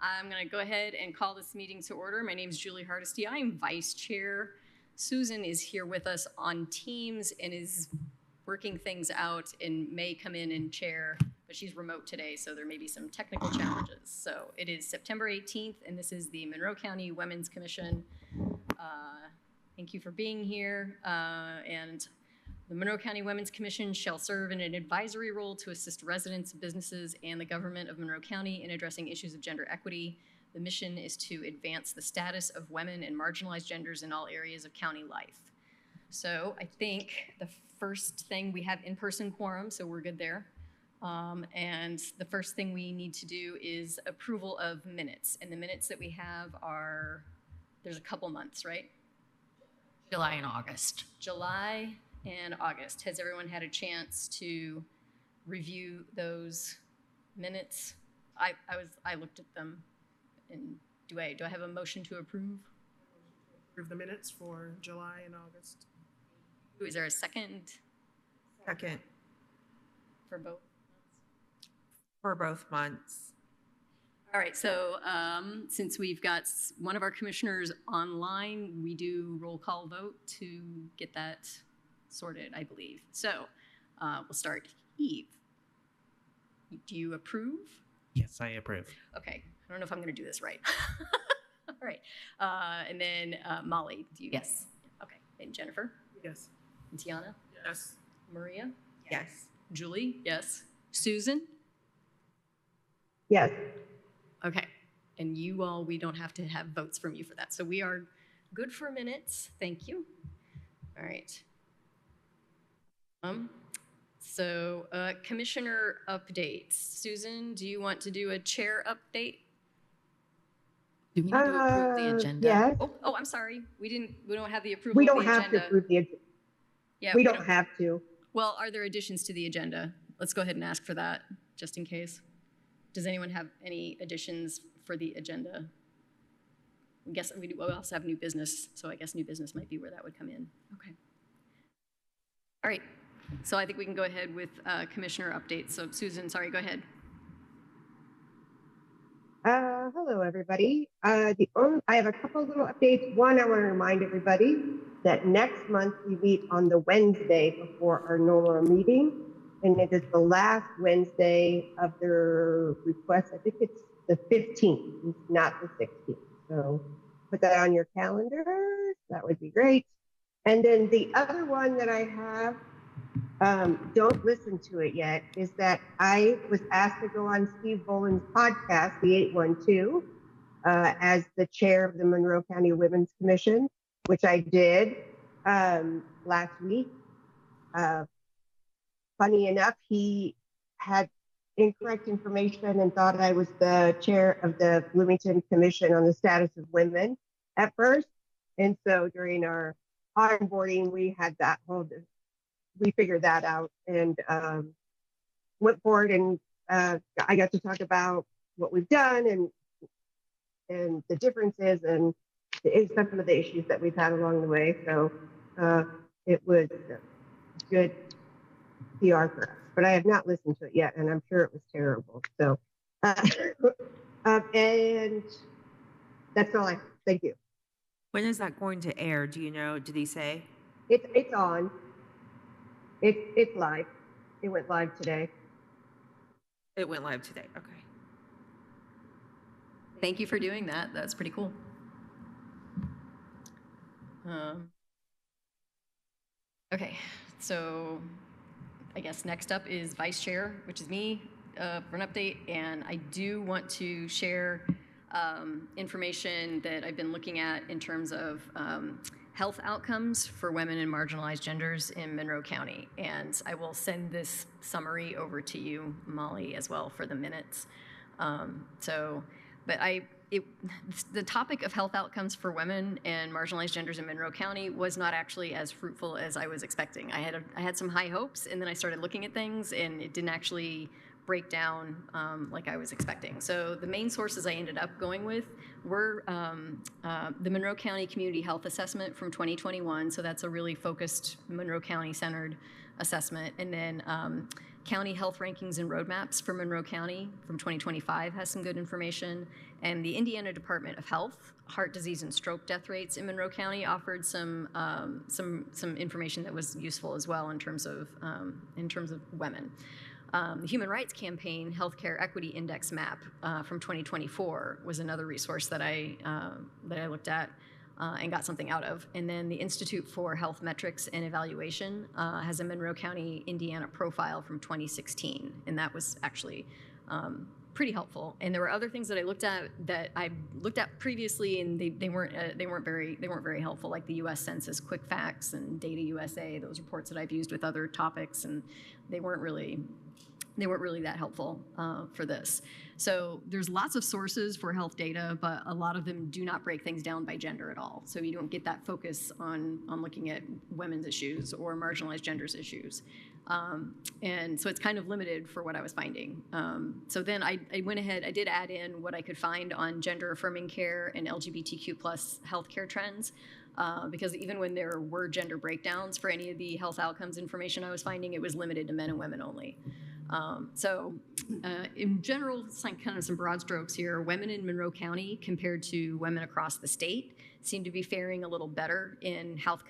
I'm going to go ahead and call this meeting to order. My name is Julie Hardesty. I am vice chair. Susan is here with us on Teams and is working things out and may come in and chair, but she's remote today, so there may be some technical challenges. So it is September 18th, and this is the Monroe County Women's Commission. Thank you for being here. And the Monroe County Women's Commission shall serve in an advisory role to assist residents, businesses, and the government of Monroe County in addressing issues of gender equity. The mission is to advance the status of women and marginalized genders in all areas of county life. So I think the first thing, we have in-person quorum, so we're good there. And the first thing we need to do is approval of minutes. And the minutes that we have are, there's a couple months, right? July and August. July and August. Has everyone had a chance to review those minutes? I looked at them, and do I have a motion to approve? Approve the minutes for July and August. Is there a second? Second. For both? For both months. All right, so since we've got one of our commissioners online, we do roll call vote to get that sorted, I believe. So we'll start. Eve, do you approve? Yes, I approve. Okay, I don't know if I'm going to do this right. All right, and then Molly, do you? Yes. Okay, and Jennifer? Yes. And Tiana? Yes. Maria? Yes. Julie? Yes. Susan? Yes. Okay, and you all, we don't have to have votes from you for that. So we are good for minutes. Thank you. All right. So commissioner updates. Susan, do you want to do a chair update? Do we need to approve the agenda? Yes. Oh, I'm sorry. We don't have the approval We of don't the have agenda. to approve the agenda. Yeah, we don't have to. Well, are there additions to the agenda? Let's go ahead and ask for that, just in case. Does anyone have any additions for the agenda? I guess we also have new business, so I guess new business might be where that would come in. Okay. All right. So I think we can go ahead with commissioner updates. So Susan, sorry, go ahead. Hello, everybody. I have a couple little updates. One, I want to remind everybody that next month we meet on the Wednesday before our normal meeting. And it is the last Wednesday of their request. I think it's the 15th, not the 16th. So put that on your calendars. That would be great. And then the other one that I have, don't listen to it yet, is that I was asked to go on Steve Boland's podcast, The 812, as the chair of the Monroe County Women's Commission, which I did last week. Funny enough, he had incorrect information and thought I was the chair of the Bloomington Commission on the Status of Women at first. And so during our onboarding, we figured that out and went forward, and I got to talk about what we've done and the differences and some of the issues that we've had along the way. So it was good PR for us, but I have not listened to it yet, and I'm sure it was terrible. So, and that's all thank you. When is that going to air? Do you know? Did he say? It's on. It's live. It went live today. It went live today. Okay. Thank you for doing that. That's pretty cool. Okay, so I guess next up is vice chair, which is me, for an update. And I do want to share information that I've been looking at in terms of health outcomes for women and marginalized genders in Monroe County. And I will send this summary over to you, Molly, as well for the minutes. The topic of health outcomes for women and marginalized genders in Monroe County was not actually as fruitful as I was expecting. I had some high hopes, and then I started looking at things, and it didn't actually break down like I was expecting. So the main sources I ended up going with were the Monroe County Community Health Assessment from 2021. So that's a really focused Monroe County centered assessment. And then County Health Rankings and Roadmaps for Monroe County from 2025 has some good information. And the Indiana Department of Health, heart disease and stroke death rates in Monroe County offered some information that was useful as well in terms of women. The Human Rights Campaign Healthcare Equity Index Map from 2024 was another resource that I looked at and got something out of. And then the Institute for Health Metrics and Evaluation has a Monroe County, Indiana profile from 2016, and that was actually pretty helpful. And there were other things that I looked at previously, and they weren't very helpful, like the U.S. Census Quick Facts and Data USA, those reports that I've used with other topics, and they weren't really that helpful for this. So there's lots of sources for health data, but a lot of them do not break things down by gender at all. So you don't get that focus on looking at women's issues or marginalized genders issues. And so it's kind of limited for what I was finding. So then I went ahead, I did add in what I could find on gender affirming care and LGBTQ plus healthcare trends. Because even when there were gender breakdowns for any of the health outcomes information I was finding, it was limited to men and women only. In general, kind of some broad strokes here, women in Monroe County compared to women across the state seem to be faring a little better in health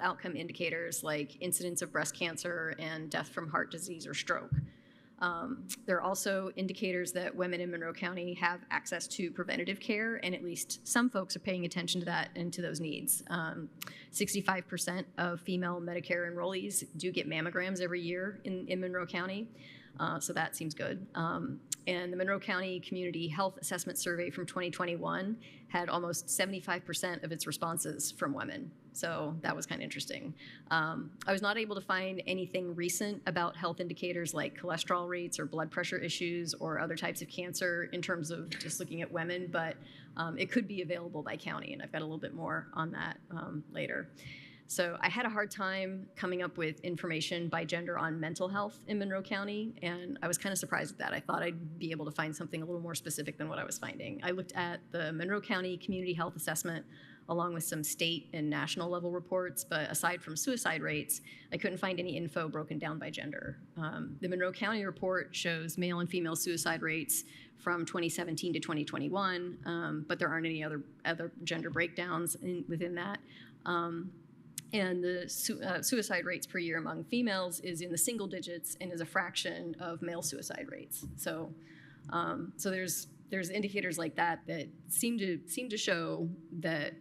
outcome indicators like incidence of breast cancer and death from heart disease or stroke. There are also indicators that women in Monroe County have access to preventative care, and at least some folks are paying attention to that and to those needs. 65% of female Medicare enrollees do get mammograms every year in Monroe County, so that seems good. And the Monroe County Community Health Assessment Survey from 2021 had almost 75% of its responses from women. So that was kind of interesting. I was not able to find anything recent about health indicators like cholesterol rates or blood pressure issues or other types of cancer in terms of just looking at women, but it could be available by county, and I've got a little bit more on that later. So I had a hard time coming up with information by gender on mental health in Monroe County, and I was kind of surprised at that. I thought I'd be able to find something a little more specific than what I was finding. I looked at the Monroe County Community Health Assessment along with some state and national level reports, but aside from suicide rates, I couldn't find any info broken down by gender. The Monroe County report shows male and female suicide rates from 2017 to 2021, but there aren't any other gender breakdowns within that. And the suicide rates per year among females is in the single digits and is a fraction of male suicide rates. So there's indicators like that seem to show that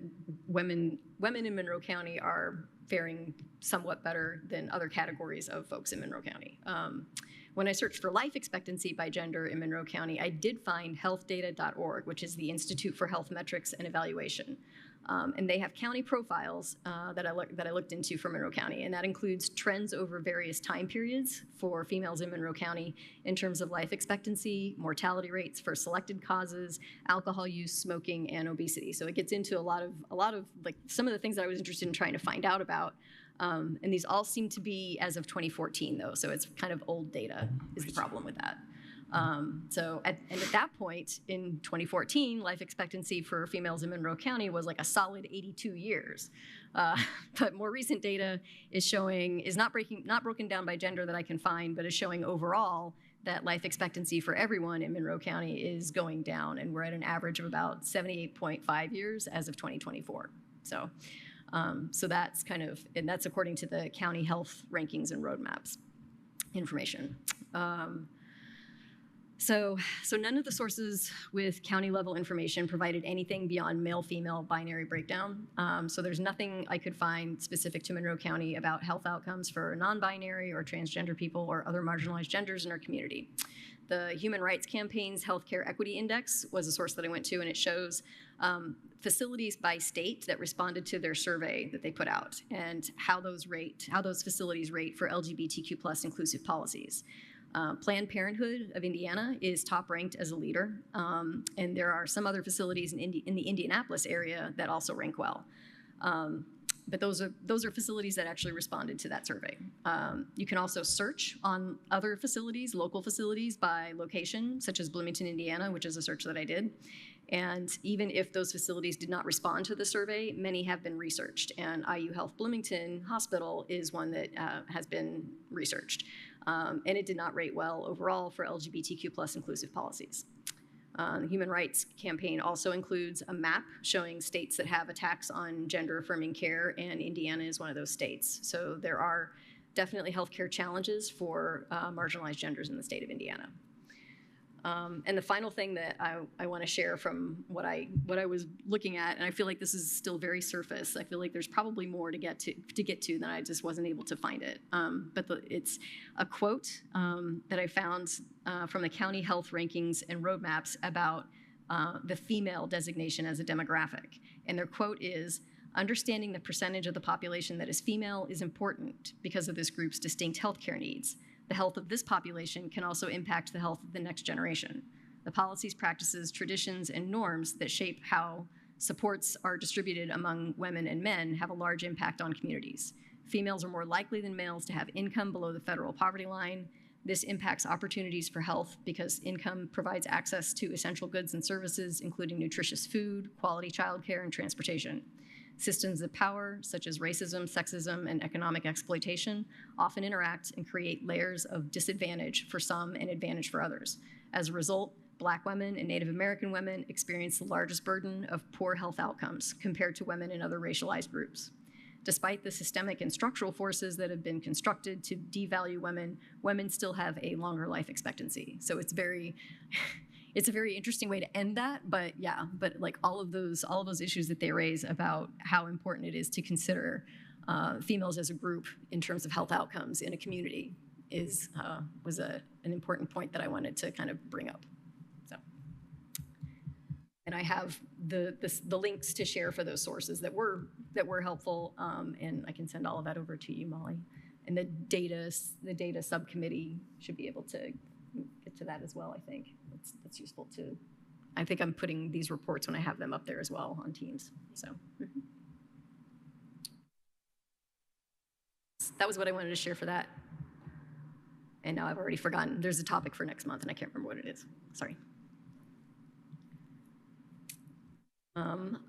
women in Monroe County are faring somewhat better than other categories of folks in Monroe County. When I searched for life expectancy by gender in Monroe County, I did find healthdata.org, which is the Institute for Health Metrics and Evaluation. And they have county profiles that I looked into for Monroe County, and that includes trends over various time periods for females in Monroe County in terms of life expectancy, mortality rates for selected causes, alcohol use, smoking, and obesity. So it gets into a lot of like some of the things that I was interested in trying to find out about. And these all seem to be as of 2014, though, so it's kind of old data is the problem with that. At that point in 2014, life expectancy for females in Monroe County was like a solid 82 years. But more recent data is not broken down by gender that I can find, but is showing overall that life expectancy for everyone in Monroe County is going down, and we're at an average of about 78.5 years as of 2024. So that's and that's according to the county health rankings and roadmaps information. So none of the sources with county level information provided anything beyond male-female binary breakdown. So there's nothing I could find specific to Monroe County about health outcomes for non-binary or transgender people or other marginalized genders in our community. The Human Rights Campaign's Healthcare Equity Index was a source that I went to, and it shows facilities by state that responded to their survey that they put out and how those facilities rate for LGBTQ plus inclusive policies. Planned Parenthood of Indiana is top ranked as a leader, and there are some other facilities in the Indianapolis area that also rank well. But those are facilities that actually responded to that survey. You can also search on other facilities, local facilities by location, such as Bloomington, Indiana, which is a search that I did. And even if those facilities did not respond to the survey, many have been researched. And IU Health Bloomington Hospital is one that has been researched. And it did not rate well overall for LGBTQ plus inclusive policies. The Human Rights Campaign also includes a map showing states that have attacks on gender-affirming care, and Indiana is one of those states. So there are definitely healthcare challenges for marginalized genders in the state of Indiana. And the final thing that I want to share from what I was looking at, and I feel like this is still very surface. I feel like there's probably more to get to than I just wasn't able to find it. But it's a quote that I found from the county health rankings and roadmaps about the female designation as a demographic. And their quote is, "Understanding the percentage of the population that is female is important because of this group's distinct healthcare needs. The health of this population can also impact the health of the next generation. The policies, practices, traditions, and norms that shape how supports are distributed among women and men have a large impact on communities. Females are more likely than males to have income below the federal poverty line. This impacts opportunities for health because income provides access to essential goods and services, including nutritious food, quality childcare, and transportation. Systems of power, such as racism, sexism, and economic exploitation, often interact and create layers of disadvantage for some and advantage for others. As a result, Black women and Native American women experience the largest burden of poor health outcomes compared to women in other racialized groups. Despite the systemic and structural forces that have been constructed to devalue women, women still have a longer life expectancy." So it's a very interesting way to end that, but like all of those issues that they raise about how important it is to consider females as a group in terms of health outcomes in a community was an important point that I wanted to kind of bring up. So, and I have the links to share for those sources that were helpful, and I can send all of that over to you, Molly. And the data subcommittee should be able to get to that as well. I think it's useful to. I think I'm putting these reports when I have them up there as well on Teams. So that was what I wanted to share for that. And now I've already forgotten. There's a topic for next month, and I can't remember what it is. Sorry.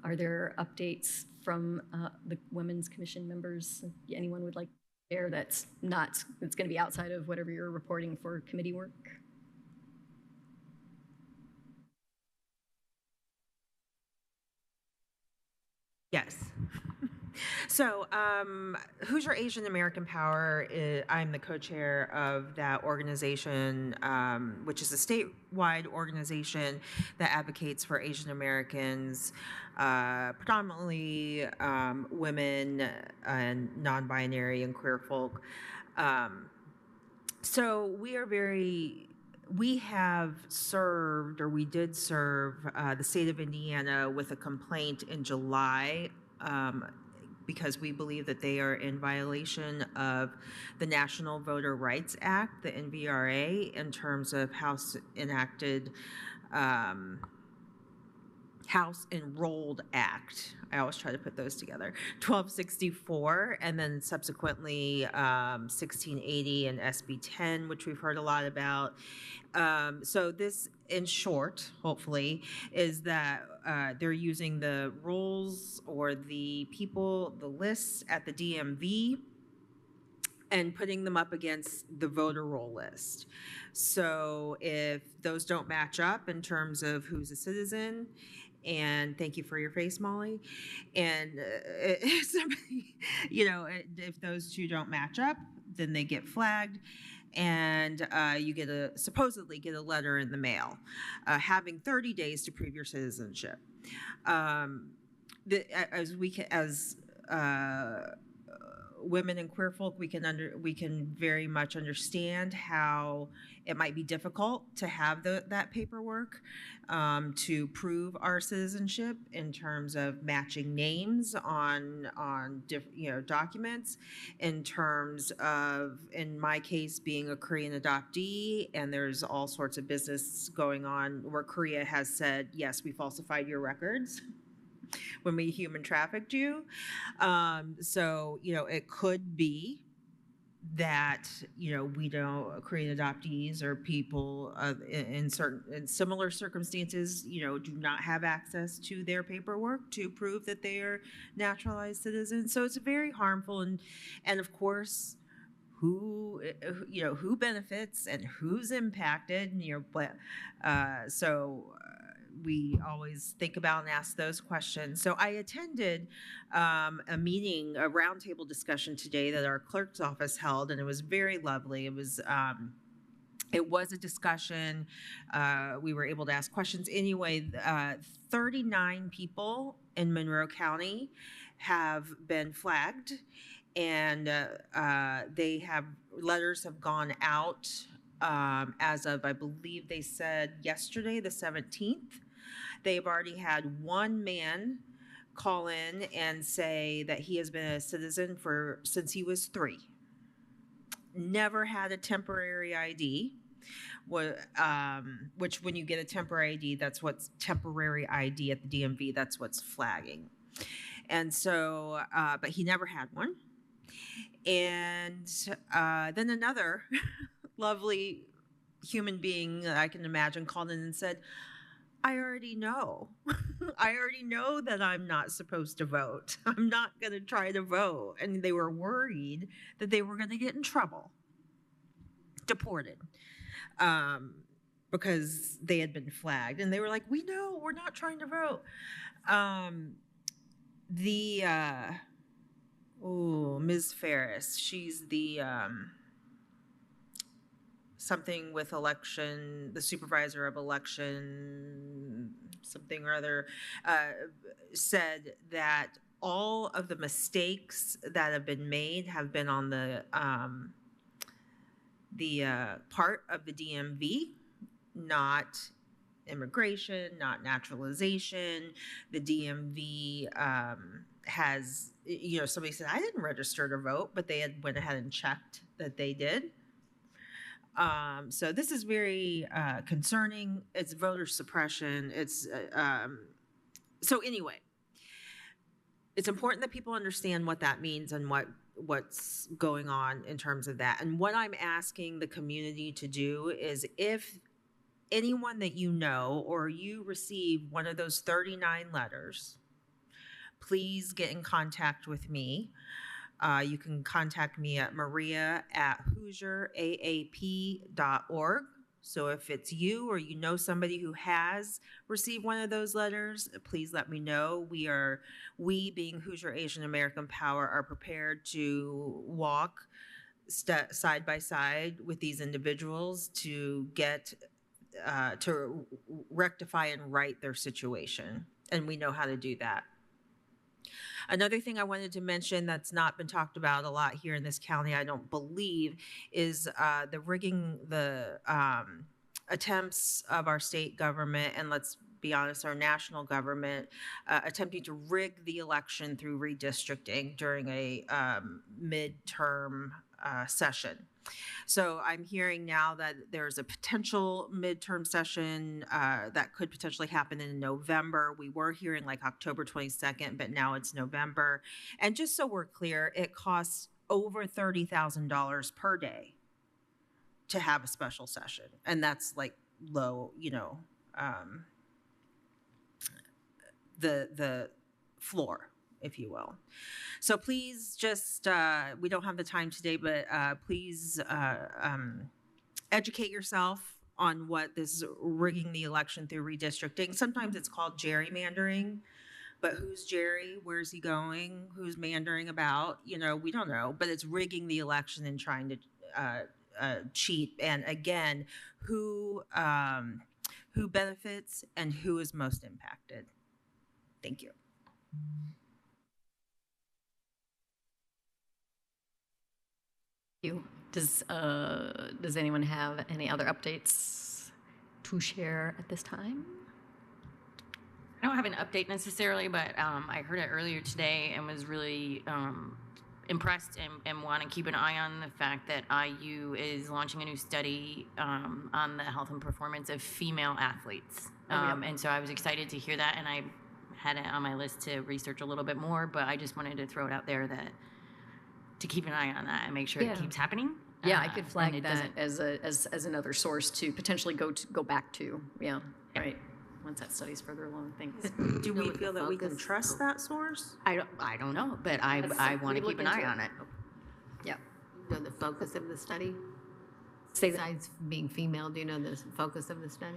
Are there updates from the Women's Commission members? Anyone would like to share that's going to be outside of whatever you're reporting for committee work? Yes. So, Hoosier Asian American Power, I'm the co-chair of that organization, which is a statewide organization that advocates for Asian Americans, predominantly women and non-binary and queer folk. So we have served, or we did serve, the state of Indiana with a complaint in July because we believe that they are in violation of the National Voter Rights Act, the NVRA, in terms of House enacted House Enrolled Act. I always try to put those together. 1264, and then subsequently 1680 and SB 10, which we've heard a lot about. So this, in short, hopefully, is that they're using the rolls or the lists at the DMV and putting them up against the voter roll list. So if those don't match up in terms of who's a citizen, and thank you for your face, Molly, and if those two don't match up, then they get flagged, and you supposedly get a letter in the mail, having 30 days to prove your citizenship. As women and queer folk, we can very much understand how it might be difficult to have that paperwork to prove our citizenship in terms of matching names on documents, in terms of, in my case, being a Korean adoptee, and there's all sorts of business going on where Korea has said, yes, we falsified your records when we human trafficked you. So, it could be that, Korean adoptees or people in similar circumstances, do not have access to their paperwork to prove that they are naturalized citizens. So it's very harmful. And of course, who benefits and who's impacted, we always think about and ask those questions. So I attended a meeting, a roundtable discussion today that our clerk's office held, and it was very lovely. It was a discussion. We were able to ask questions. Anyway, 39 people in Monroe County have been flagged, and letters have gone out as of, I believe they said yesterday, the 17th. They've already had one man call in and say that he has been a citizen since he was 3. Never had a temporary ID. Which when you get a temporary ID, that's what's temporary ID at the DMV, that's what's flagging. And so, but he never had one. And then another lovely human being that I can imagine called in and said, I already know. I already know that I'm not supposed to vote. I'm not going to try to vote. And they were worried that they were going to get in trouble, deported, because they had been flagged. And they were like, we know, we're not trying to vote. Ms. Ferris, she's the something with election, the supervisor of election, something or other, said that all of the mistakes that have been made have been on the part of the DMV, not immigration, not naturalization. The DMV has, somebody said, I didn't register to vote, but they had went ahead and checked that they did. So this is very concerning. It's voter suppression. So anyway, it's important that people understand what that means and what's going on in terms of that. And what I'm asking the community to do is, if anyone that you know or you receive one of those 39 letters, please get in contact with me. You can contact me at maria@hoosieraap.org. So if it's you or you know somebody who has received one of those letters, please let me know. We being Hoosier Asian American Power are prepared to walk side by side with these individuals to get to rectify and right their situation. And we know how to do that. Another thing I wanted to mention that's not been talked about a lot here in this county, I don't believe, is the rigging, the attempts of our state government, and let's be honest, our national government, attempting to rig the election through redistricting during a midterm session. So I'm hearing now that there's a potential midterm session that could potentially happen in November. We were hearing like October 22nd, but now it's November. And just so we're clear, it costs over $30,000 per day to have a special session. And that's like low, the floor, if you will. So please just, we don't have the time today, but please educate yourself on what this rigging the election through redistricting. Sometimes it's called gerrymandering, but who's Jerry? Where's he going? Who's mandering about? We don't know, but it's rigging the election and trying to cheat. And again, who benefits and who is most impacted. Thank you. Does anyone have any other updates to share at this time? I don't have an update necessarily, but I heard it earlier today and was really impressed and want to keep an eye on the fact that IU is launching a new study on the health and performance of female athletes. And so I was excited to hear that, and I had it on my list to research a little bit more, but I just wanted to throw it out there to keep an eye on that and make sure it keeps happening. Yeah, I could flag that as another source to potentially go back to. Yeah, right. Once that study's further along, thanks. Do we feel that we can trust that source? I don't know, but I want to keep an eye on it. Yeah. know the focus of the study? Say that. Besides being female, do you know the focus of the study?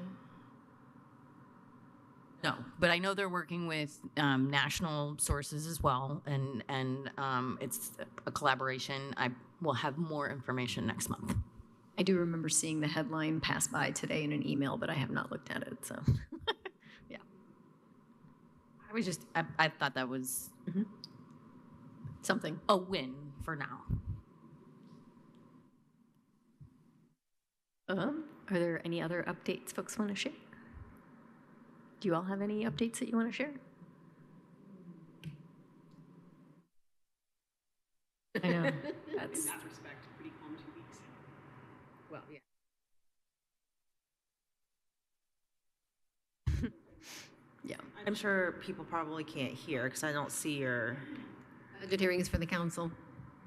No, but I know they're working with national sources as well, and it's a collaboration. I will have more information next month. I do remember seeing the headline pass by today in an email, but I have not looked at it. So, yeah. I thought that was Something. a win for now. Are there any other updates folks want to share? Do you all have any updates that you want to share? I know. That's, In that respect, pretty calm 2 weeks. well, yeah. Yeah. I'm sure people probably can't hear because I don't see your. Budget hearings for the council.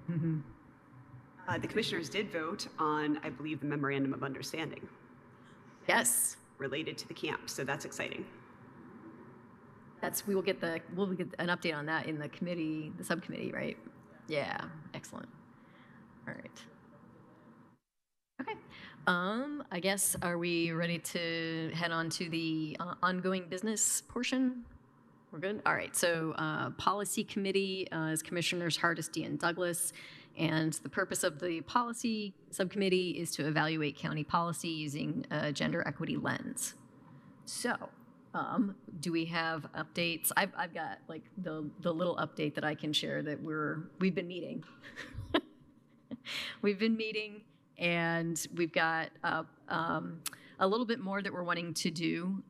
The commissioners did vote on, I believe, the memorandum of understanding Yes. related to the camp, so that's exciting. We'll get an update on that in the committee, the subcommittee, right? Yeah, excellent. All right. Okay. I guess, are we ready to head on to the ongoing business portion? We're good? All right. So policy committee is Commissioners Hardesty and Douglas. And the purpose of the policy subcommittee is to evaluate county policy using a gender equity lens. So do we have updates? I've got like the little update that I can share that we've been meeting. We've been meeting, and we've got a little bit more that we're wanting to do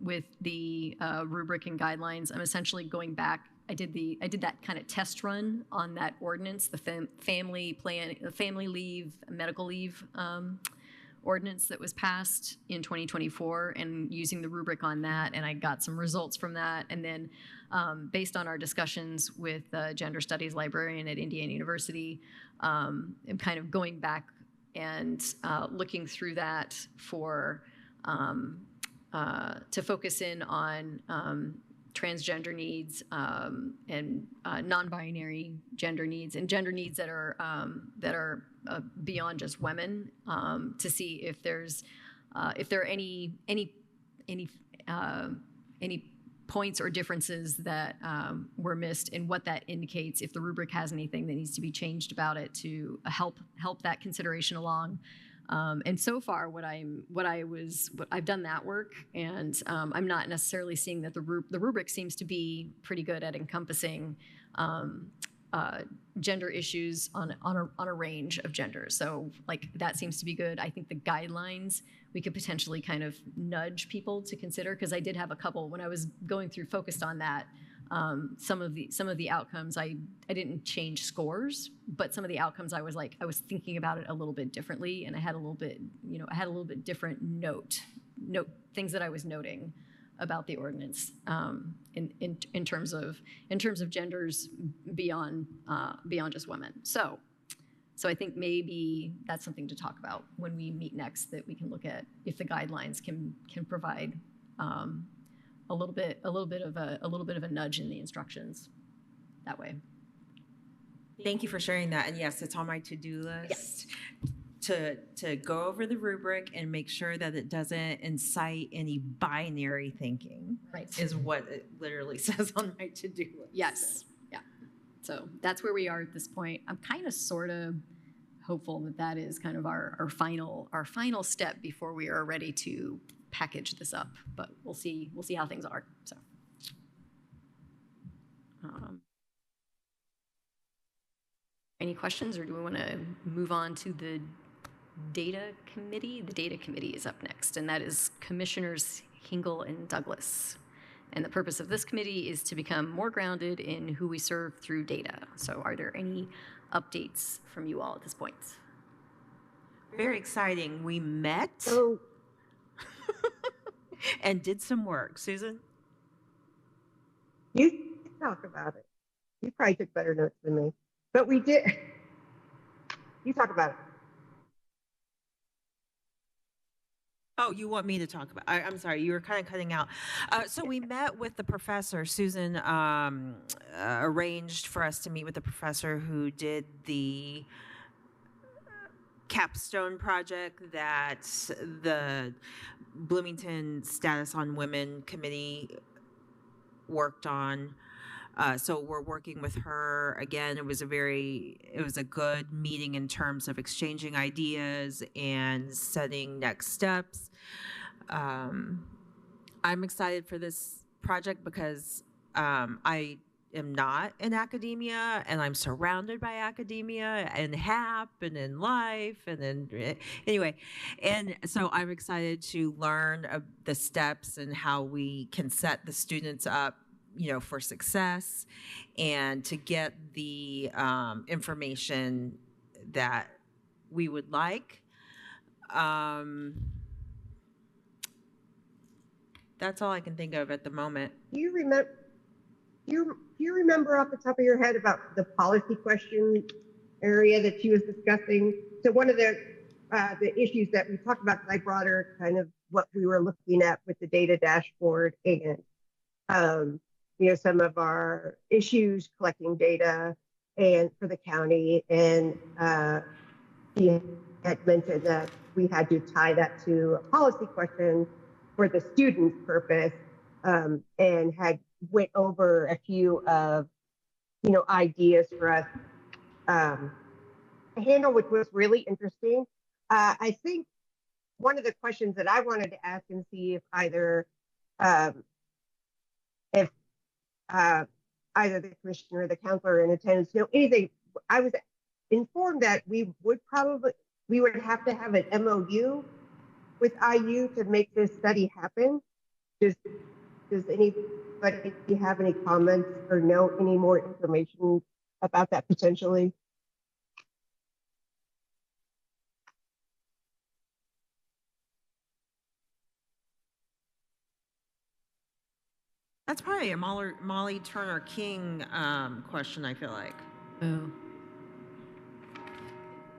with the rubric and guidelines. I'm essentially going back. I did that kind of test run on that ordinance, the family leave, medical leave ordinance that was passed in 2024, and using the rubric on that, and I got some results from that. And then based on our discussions with the gender studies librarian at Indiana University, I'm kind of going back and looking through that for to focus in on transgender needs and non-binary gender needs, and gender needs that are beyond just women, to see if there are any points or differences that were missed, and what that indicates, if the rubric has anything that needs to be changed about it to help that consideration along. And so far, I've done that work, and I'm not necessarily seeing that the rubric seems to be pretty good at encompassing gender issues on a range of genders. So like that seems to be good. I think the guidelines we could potentially kind of nudge people to consider, because I did have a couple when I was going through focused on that. Some of the outcomes I didn't change scores, but some of the outcomes I was thinking about it a little bit differently, and I had a little bit different note things that I was noting about the ordinance in terms of genders beyond just women. So I think maybe that's something to talk about when we meet next, that we can look at if the guidelines can provide a little bit of a nudge in the instructions that way. Thank you for sharing that. And yes, it's on my to-do list. Yes. To go over the rubric and make sure that it doesn't incite any binary thinking. Right. Is what it literally says on my to-do list. Yes. Yeah. So that's where we are at this point. I'm kind of sort of hopeful that is kind of our final step before we are ready to package this up, but we'll see how things are. So any questions, or do we want to move on to the data committee? The data committee is up next, and that is Commissioners Hingle and Douglas. And the purpose of this committee is to become more grounded in who we serve through data. So are there any updates from you all at this point? Very exciting. We met So and did some work. Susan? you talk about it. You probably took better notes than me, but we did. You talk about it. Oh, you want me to talk about? I'm sorry, you were kind of cutting out. So we met with the professor. Susan arranged for us to meet with the professor who did the capstone project that the Bloomington Status on Women Committee worked on. So we're working with her again. It was a good meeting in terms of exchanging ideas and setting next steps. I'm excited for this project because I am not in academia, and I'm surrounded by academia and HAP and in life and then anyway, and so I'm excited to learn the steps and how we can set the students up, for success, and to get the information that we would like. That's all I can think of at the moment. Do you remember? Do you remember off the top of your head about the policy question area that she was discussing? So one of the issues that we talked about, I brought her kind of what we were looking at with the data dashboard and some of our issues collecting data and for the county, and she had mentioned that we had to tie that to a policy question for the student's purpose, and had went over a few of ideas for us to handle, which was really interesting. I think one of the questions that I wanted to ask and see if either either the commissioner or the counselor in attendance know anything. I was informed that we would have to have an MOU with IU to make this study happen. Does anybody have any comments or know any more information about that potentially? That's probably a Molly Turner King question, I feel like. Oh.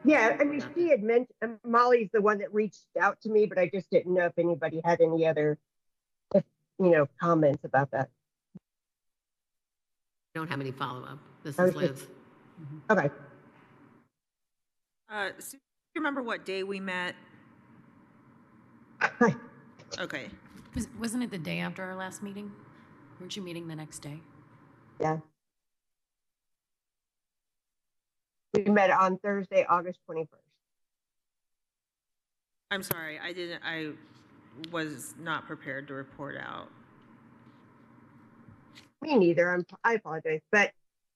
Yeah, I mean, she had mentioned, Molly's the one that reached out to me, but I just didn't know if anybody had any other, comments about that. Don't have any follow-up. This I is was Liz. Okay. So, do you remember what day we met? Okay. Wasn't it the day after our last meeting? Weren't you meeting the next day? Yeah. We met on Thursday, August 21st. I'm sorry, I was not prepared to report out. Me neither. I apologize, but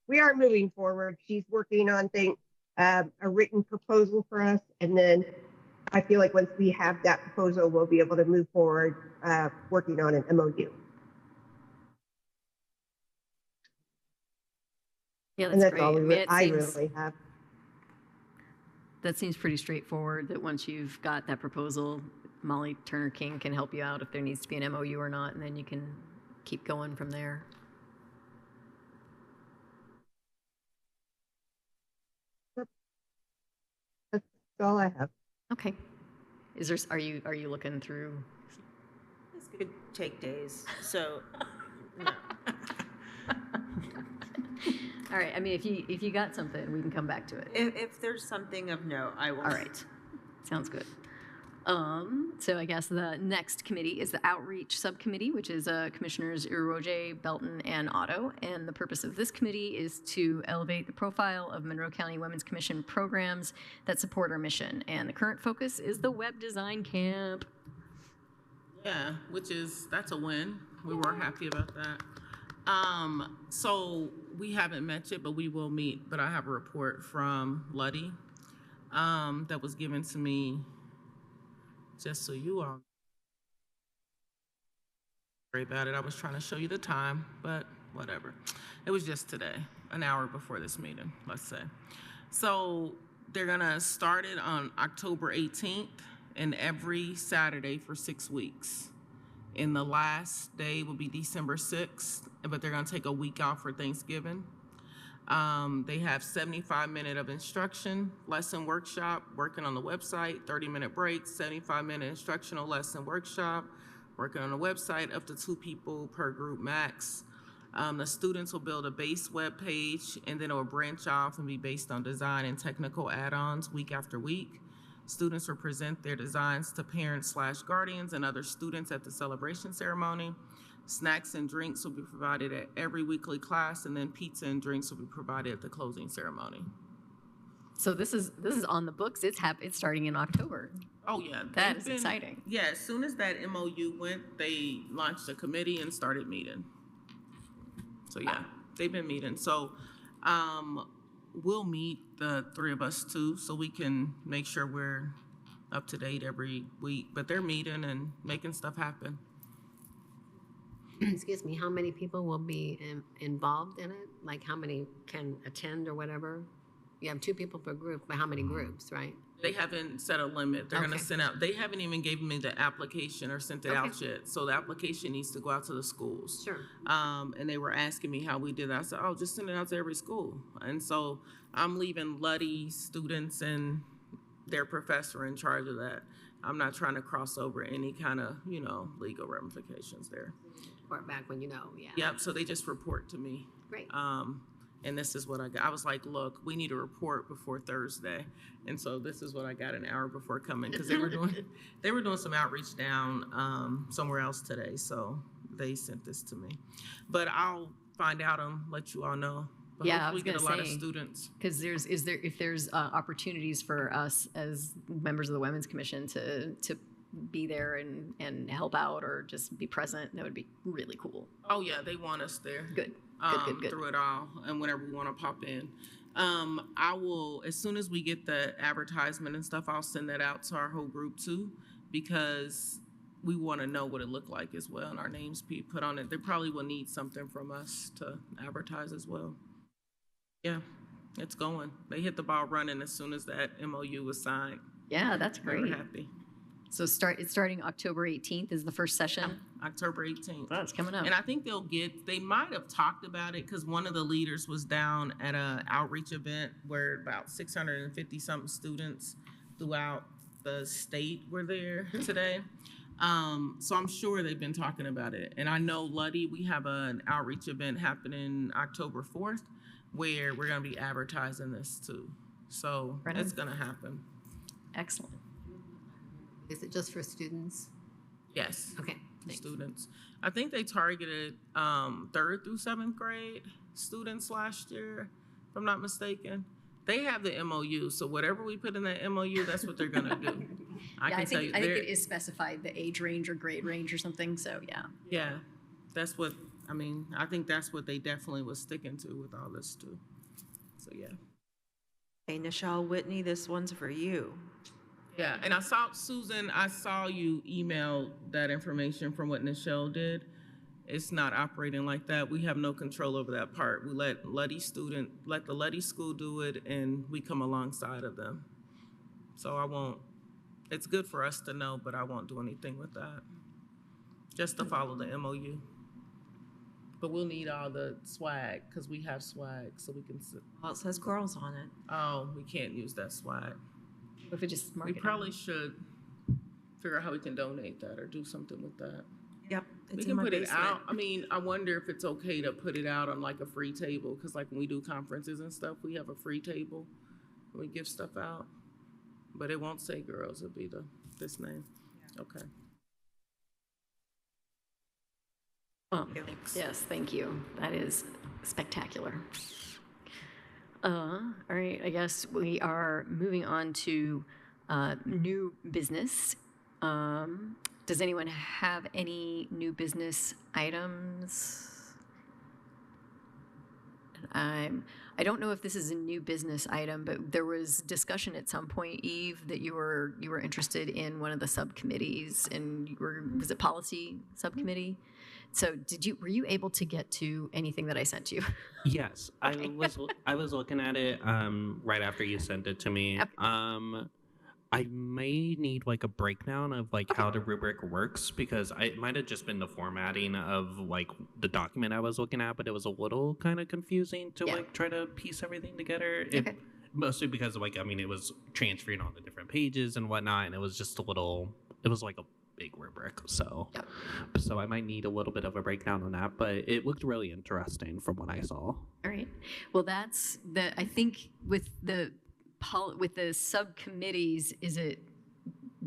we are moving forward. She's working on a written proposal for us, and then I feel like once we have that proposal, we'll be able to move forward working on an MOU. Yeah, And that's that's all great. I really have. That seems pretty straightforward, that once you've got that proposal, Molly Turner King can help you out if there needs to be an MOU or not, and then you can keep going from there. That's all I have. Okay. Are you looking through? This could take days, so. No. All right. I mean, if you got something, we can come back to it. If there's something of note, I will. All right. Sounds good. So I guess the next committee is the Outreach Subcommittee, which is Commissioners Iroje, Belton, and Otto. And the purpose of this committee is to elevate the profile of Monroe County Women's Commission programs that support our mission. And the current focus is the Web Design Camp. Yeah, that's a win. We were happy about that. So we haven't met yet, but we will meet. But I have a report from Luddy that was given to me just so you all worry about it. I was trying to show you the time, but whatever. It was just today, an hour before this meeting, let's say. So they're gonna start it on October 18th and every Saturday for 6 weeks. And the last day will be December 6th, but they're gonna take a week off for Thanksgiving. They have 75-minute of instruction, lesson workshop, working on the website, 30-minute breaks, 75-minute instructional lesson workshop, working on the website, up to 2 people per group max. The students will build a base web page, and then it will branch off and be based on design and technical add-ons week after week. Students will present their designs to parents/guardians and other students at the celebration ceremony. Snacks and drinks will be provided at every weekly class, and then pizza and drinks will be provided at the closing ceremony. So this is on the books. It's starting in October. Oh yeah, That is exciting. Yeah, as soon as that MOU went, they launched a committee and started meeting. So yeah, they've been meeting. So we'll meet, the three of us too, so we can make sure we're up to date every week. But they're meeting and making stuff happen. Excuse me, how many people will be involved in it? Like how many can attend or whatever? You have 2 people per group, but how many groups, right? They haven't set a limit. They're Okay. gonna send out, they haven't even given me the application or sent it out Okay. yet. So the application needs to go out to the schools. Sure. And they were asking me how we did that. I said, oh, just send it out to every school. And so I'm leaving Luddy students and their professor in charge of that. I'm not trying to cross over any kind of, legal ramifications there. Report back when you know, yeah. Yep, so they just report to me. Great. And this is what I got. I was like, look, we need a report before Thursday. And so this is what I got an hour before coming, because they were doing some outreach down somewhere else today. So they sent this to me. But I'll find out and let you all know. But Yeah, I hopefully was get a gonna lot of say, students. Because if there's opportunities for us as members of the Women's Commission to be there and help out or just be present, that would be really cool. Oh yeah, they want us there. Good. Good. Through it all, and whenever we want to pop in. I will, as soon as we get the advertisement and stuff, I'll send that out to our whole group too, because we want to know what it looked like as well, and our names be put on it. They probably will need something from us to advertise as well. Yeah, it's going. They hit the ball running as soon as that MOU was signed. Yeah, that's We were great. happy. So it's starting October 18th is the first session. October 18th. That's coming up. And I think they might have talked about it because one of the leaders was down at an outreach event where about 650 something students throughout the state were there today. So I'm sure they've been talking about it. And I know Luddy, we have an outreach event happening October 4th where we're going to be advertising this too. So Right it's on. going to happen. Excellent. Is it just for students? Yes. Okay, thanks. Students. I think they targeted 3rd through 7th grade students last year, if I'm not mistaken. They have the MOU, so whatever we put in that MOU, that's what they're gonna do. I I can tell think you, it is specified, the age range or grade range or something, so yeah. yeah, that's what, I think that's what they definitely was sticking to with all this too. So yeah. Hey, Nichelle Whitney, this one's for you. Yeah, and I saw, Susan, you email that information from what Nichelle did. It's not operating like that. We have no control over that part. We let the Luddy school do it, and we come alongside of them. So it's good for us to know, but I won't do anything with that. Just to follow the MOU. But we'll need all the swag, because we have swag, so we can, Well, it says girls on it. oh, we can't use that swag. If it just We probably should figure out how we can donate that or do something with that. Yep. We It's can in my put it basement. out. I wonder if it's okay to put it out on like a free table, because like when we do conferences and stuff, we have a free table. We give stuff out, but it won't say girls. It'll be this name. Okay. Yes, thank you. That is spectacular. All right, I guess we are moving on to new business. Does anyone have any new business items? I don't know if this is a new business item, but there was discussion at some point, Eve, that you were interested in one of the subcommittees, and was it policy subcommittee? So were you able to get to anything that I sent to you? Yes, Okay. I was looking at it right after you sent it to me. Okay. I may need like a breakdown of like how the rubric works, because it might have just been the formatting of like the document I was looking at, but it was a little kind of confusing to Yeah. like try to piece everything together. Okay. Mostly because it was transferring all the different pages and whatnot, and it was just it was like a big rubric. So, Yep. so I might need a little bit of a breakdown on that, but it looked really interesting from what I saw. All right. Well, I think with with the subcommittees, is it,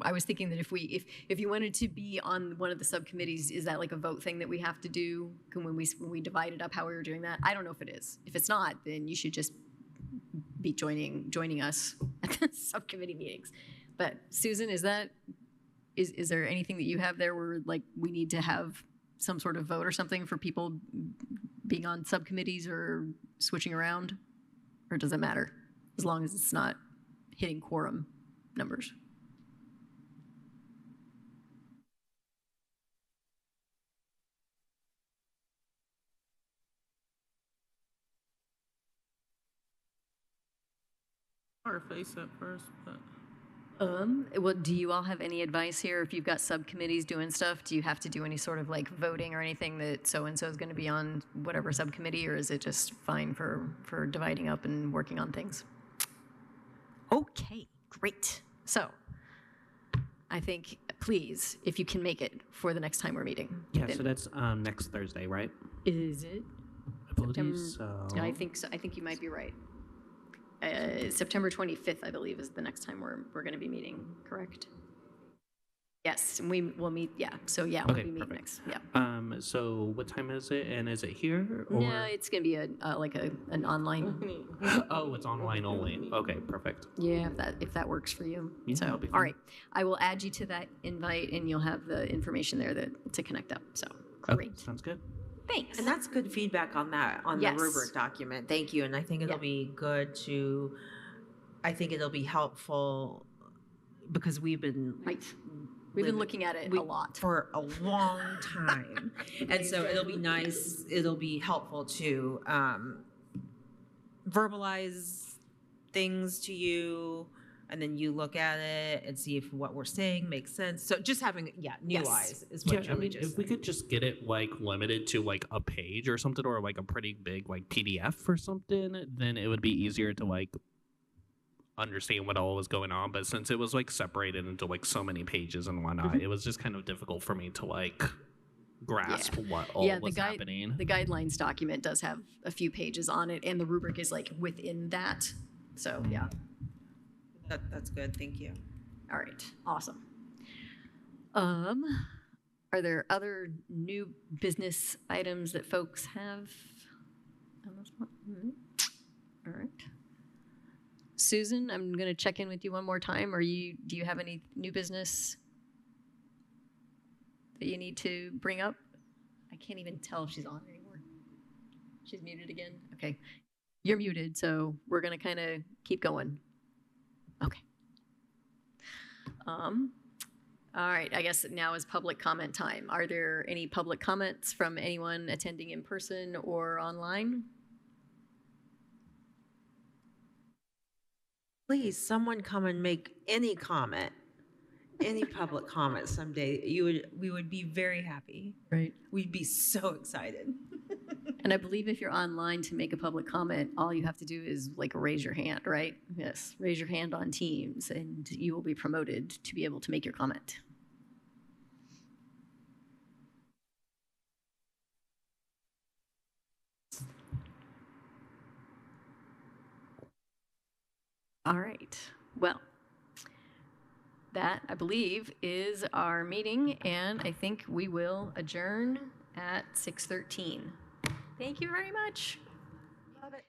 I was thinking that if you wanted to be on one of the subcommittees, is that like a vote thing that we have to do when we divided up how we were doing that? I don't know if it is. If it's not, then you should just be joining us at the subcommittee meetings. But Susan, is there anything that you have there where like we need to have some sort of vote or something for people being on subcommittees or switching around? Or does it matter as long as it's not hitting quorum numbers? Our face at first, but Well, do you all have any advice here? If you've got subcommittees doing stuff, do you have to do any sort of like voting or anything that so-and-so is going to be on whatever subcommittee, or is it just fine for dividing up and working on things? Okay, great. So I think, please, if you can make it for the next time we're meeting. Yeah, so that's next Thursday, right? Is it? I believe so. I think so. I think you might be right. September 25th, I believe, is the next time we're going to be meeting, correct? Yes, and we will meet, yeah. So, yeah, we'll Okay, be meeting perfect. next, yeah. So what time is it, and is it here, or? No, it's going to be an online, Oh, it's online only. Okay, perfect. yeah, if that works for you. Yeah, So, that'll be all fine. right. I will add you to that invite, and you'll have the information there to connect up. So, Okay, great. sounds good. Thanks. And that's good feedback on that, on Yes. the rubric document. Thank you. And I think it'll Yeah. be good I think it'll be helpful because we've been Right. We've been looking at it a lot. for a long time. And so it'll be nice, it'll be helpful to verbalize things to you, and then you look at it and see if what we're saying makes sense. So just having, new Yes. eyes is what Yeah, I Julie mean, just if we said. could just get it like limited to like a page or something, or like a pretty big like PDF or something, then it would be easier to like understand what all was going on. But since it was like separated into like so many pages and whatnot, it was just kind of difficult for me to like grasp what all was happening. The guidelines document does have a few pages on it, and the rubric is like within that. So, yeah. That's good. Thank you. All right, awesome. Are there other new business items that folks have on this one? All right. Susan, I'm going to check in with you one more time. Do you have any new business that you need to bring up? I can't even tell if she's on anymore. She's muted again. Okay. You're muted, so we're going to kind of keep going. Okay. All right, I guess now is public comment time. Are there any public comments from anyone attending in person or online? Please, someone come and make any comment, any public comment someday. We would be very happy. Right. We'd be so excited. And I believe if you're online to make a public comment, all you have to do is like raise your hand, right? Yes, raise your hand on Teams and you will be promoted to be able to make your comment. All right, well, that I believe is our meeting, and I think we will adjourn at 6:13. Thank you very much. Love it.